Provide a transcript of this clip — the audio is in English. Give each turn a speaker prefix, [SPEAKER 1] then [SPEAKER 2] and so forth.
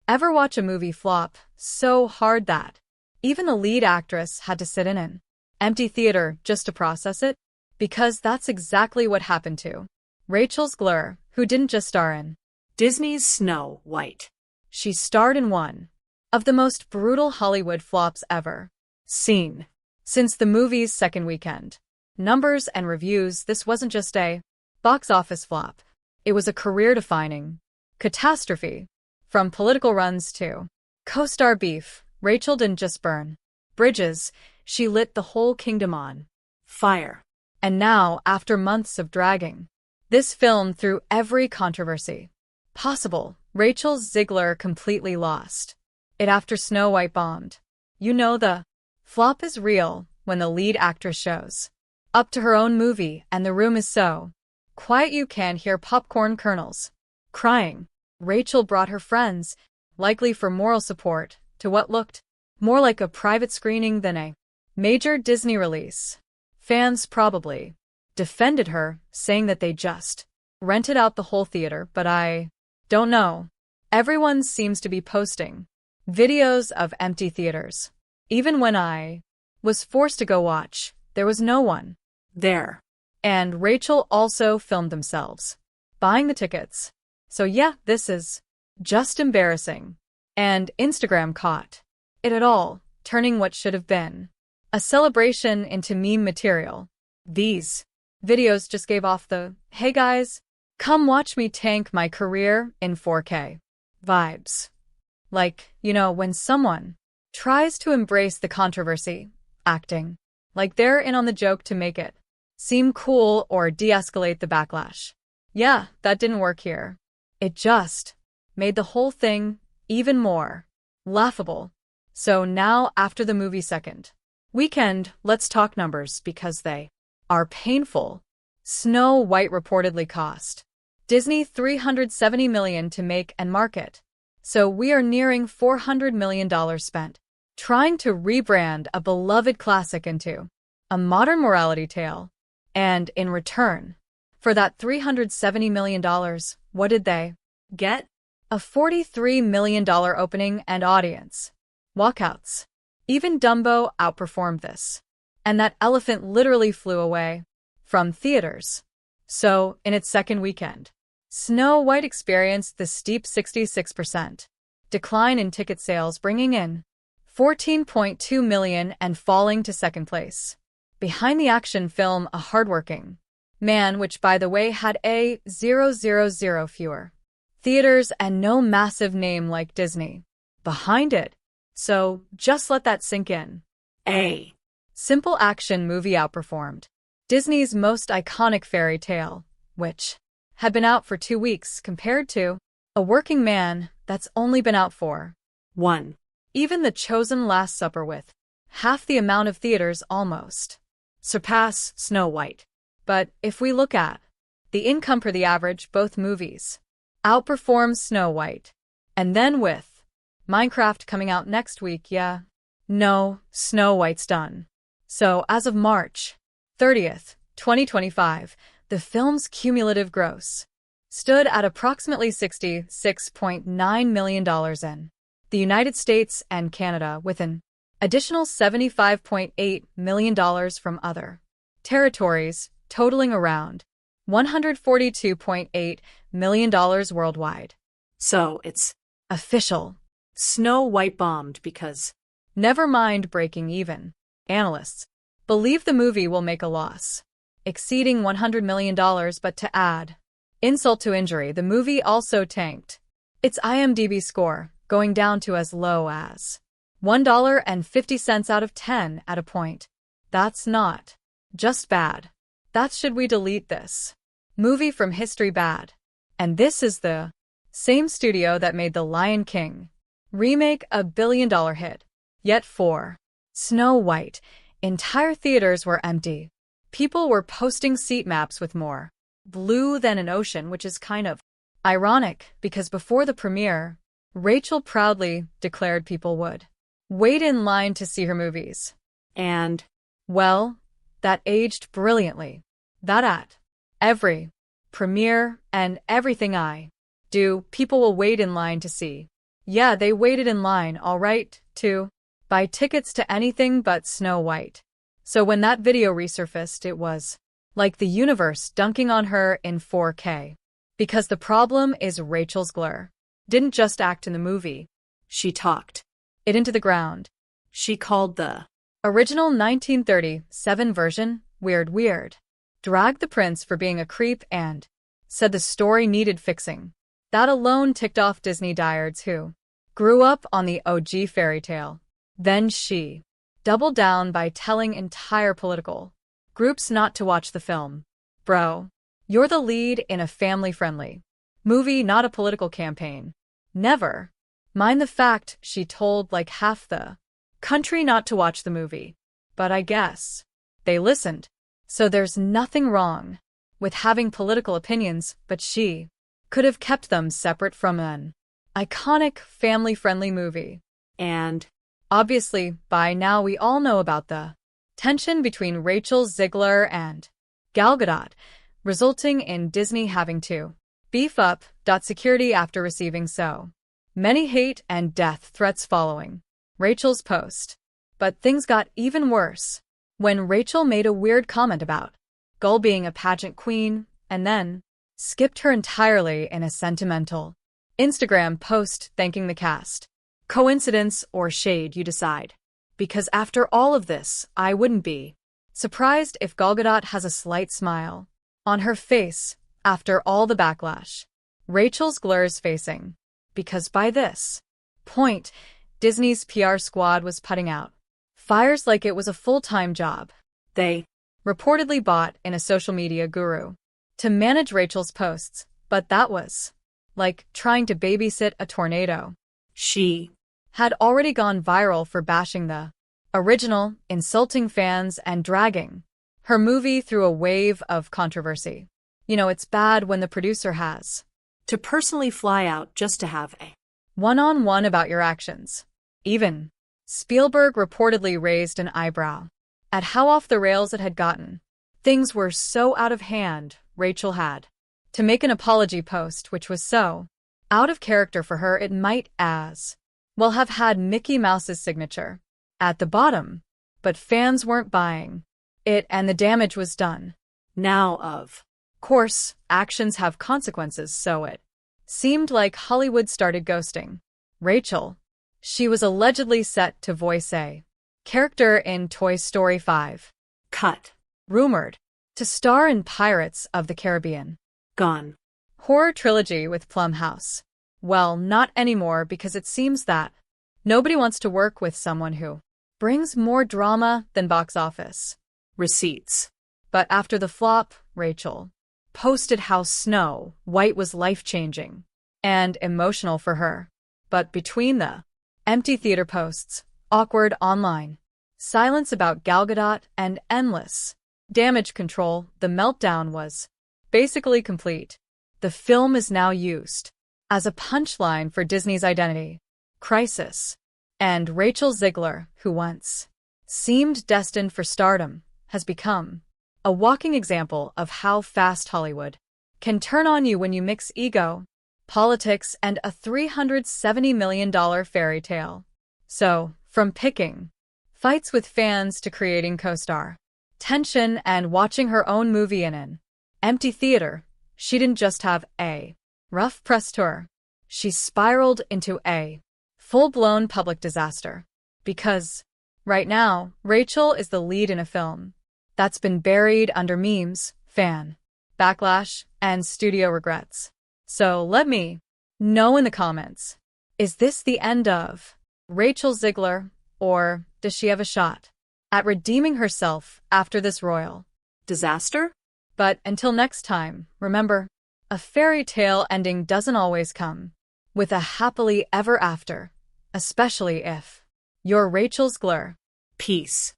[SPEAKER 1] Ever watch a movie flop so hard that even the lead actress had to sit in an empty theater just to process it? Because that's exactly what happened to Rachel Zegler, who didn't just star in
[SPEAKER 2] Disney's Snow White.
[SPEAKER 1] She starred in one of the most brutal Hollywood flops ever seen. Since the movie's second weekend numbers and reviews, this wasn't just a box office flop. It was a career-defining catastrophe. From political runs to co-star beef, Rachel didn't just burn bridges, she lit the whole kingdom on
[SPEAKER 2] fire.
[SPEAKER 1] And now, after months of dragging this film through every controversy possible, Rachel Zegler completely lost it after Snow White bombed. You know the flop is real when the lead actress shows up to her own movie and the room is so quiet you can hear popcorn kernels crying. Rachel brought her friends, likely for moral support, to what looked more like a private screening than a major Disney release. Fans probably defended her, saying that they just rented out the whole theater, but I don't know. Everyone seems to be posting videos of empty theaters. Even when I was forced to go watch, there was no one
[SPEAKER 2] there.
[SPEAKER 1] And Rachel also filmed themselves buying the tickets. So yeah, this is just embarrassing. And Instagram caught it at all, turning what should have been a celebration into meme material. These videos just gave off the, hey guys, come watch me tank my career in 4K vibes. Like, when someone tries to embrace the controversy, acting like they're in on the joke to make it seem cool or de-escalate the backlash. Yeah, that didn't work here. It just made the whole thing even more laughable. So now, after the movie's second weekend, let's talk numbers because they are painful. Snow White reportedly cost Disney $370 million to make and market. So we are nearing $400 million spent trying to rebrand a beloved classic into a modern morality tale. And in return for that $370 million, what did they get? A $43 million opening and audience walkouts. Even Dumbo outperformed this. And that elephant literally flew away from theaters. So, in its second weekend, Snow White experienced the steep 66% decline in ticket sales, bringing in $14.2 million and falling to second place. Behind the action film A Hardworking Man, which by the way had a 000 fewer theaters and no massive name like Disney behind it. So just let that sink in.
[SPEAKER 2] A
[SPEAKER 1] simple action movie outperformed Disney's most iconic fairy tale, which had been out for 2 weeks, compared to A Working Man that's only been out for
[SPEAKER 2] 1.
[SPEAKER 1] Even The Chosen Last Supper, with half the amount of theaters, almost surpass Snow White. But if we look at the income per the average, both movies outperform Snow White. And then with Minecraft coming out next week, no, Snow White's done. So as of March 30th, 2025, the film's cumulative gross stood at approximately $66.9 million in the United States and Canada, with an additional $75.8 million from other territories, totaling around $142.8 million worldwide.
[SPEAKER 2] So it's
[SPEAKER 1] official.
[SPEAKER 2] Snow White bombed because
[SPEAKER 1] never mind breaking even. Analysts believe the movie will make a loss exceeding $100 million, but to add insult to injury, the movie also tanked its IMDb score, going down to as low as $1.50 out of 10 at a point. That's not just bad. That's should we delete this movie from history bad. And this is the same studio that made The Lion King remake a billion-dollar hit. Yet for Snow White, entire theaters were empty. People were posting seat maps with more blue than an ocean, which is kind of ironic because before the premiere, Rachel proudly declared people would wait in line to see her movies.
[SPEAKER 2] And,
[SPEAKER 1] well, that aged brilliantly. That at every premiere and everything I do, people will wait in line to see Yeah, they waited in line, all right, to buy tickets to anything but Snow White. So when that video resurfaced, it was like the universe dunking on her in 4K. Because the problem is Rachel Zegler didn't just act in the movie.
[SPEAKER 2] She talked
[SPEAKER 1] It into the ground.
[SPEAKER 2] She called the
[SPEAKER 1] Original 1937 version weird, dragged the prince for being a creep and said the story needed fixing. That alone ticked off Disney diehards who grew up on the OG fairy tale. Then she doubled down by telling entire political groups not to watch the film. Bro, you're the lead in a family-friendly movie, not a political campaign. Never mind the fact she told like half the country not to watch the movie. But I guess they listened. So there's nothing wrong with having political opinions, but she could have kept them separate from an iconic family-friendly movie.
[SPEAKER 2] And
[SPEAKER 1] obviously, by now we all know about the tension between Rachel Zegler and Gal Gadot, resulting in Disney having to beef up security after receiving so many hate and death threats following Rachel's post. But things got even worse when Rachel made a weird comment about Gull being a pageant queen and then skipped her entirely in a sentimental Instagram post thanking the cast. Coincidence or shade, you decide. Because after all of this, I wouldn't be surprised if Gal Gadot has a slight smile on her face after all the backlash Rachel Zegler's facing. Because by this point, Disney's PR squad was putting out fires like it was a full-time job.
[SPEAKER 2] they
[SPEAKER 1] Reportedly bought in a social media guru to manage Rachel's posts, but that was like trying to babysit a tornado.
[SPEAKER 2] she
[SPEAKER 1] Had already gone viral for bashing the original, insulting fans, and dragging her movie through a wave of controversy. You know, it's bad when the producer has
[SPEAKER 2] to personally fly out just to have a
[SPEAKER 1] one-on-one about your actions. Even Spielberg reportedly raised an eyebrow at how off the rails it had gotten. Things were so out of hand, Rachel had to make an apology post, which was so out of character for her it might as well have had Mickey Mouse's signature at the bottom. But fans weren't buying it, and the damage was done.
[SPEAKER 2] now of
[SPEAKER 1] Course, actions have consequences, so it seemed like Hollywood started ghosting Rachel. She was allegedly set to voice a character in Toy Story 5.
[SPEAKER 2] cut,
[SPEAKER 1] Rumored to star in Pirates of the Caribbean
[SPEAKER 2] gone,
[SPEAKER 1] horror trilogy with Plumhouse. Well, not anymore, because it seems that nobody wants to work with someone who brings more drama than box office
[SPEAKER 2] receipts,
[SPEAKER 1] But after the flop, Rachel posted how Snow White was life-changing and emotional for her. But between the empty theater posts, awkward online silence about Gal Gadot, and endless damage control, the meltdown was basically complete. The film is now used as a punchline for Disney's identity crisis. And Rachel Zegler, who once seemed destined for stardom, has become a walking example of how fast Hollywood can turn on you when you mix ego, politics, and a $370 million fairy tale. So, from picking fights with fans to creating co-star tension and watching her own movie in an empty theater, she didn't just have a rough press tour. She spiraled into a full-blown public disaster. Because right now, Rachel is the lead in a film that's been buried under memes, fan backlash, and studio regrets. So let me know in the comments, is this the end of Rachel Zegler, or does she have a shot at redeeming herself after this royal
[SPEAKER 2] disaster?
[SPEAKER 1] But until next time, remember, a fairy tale ending doesn't always come with a happily ever after, especially if you're Rachel Zegler.
[SPEAKER 2] Peace.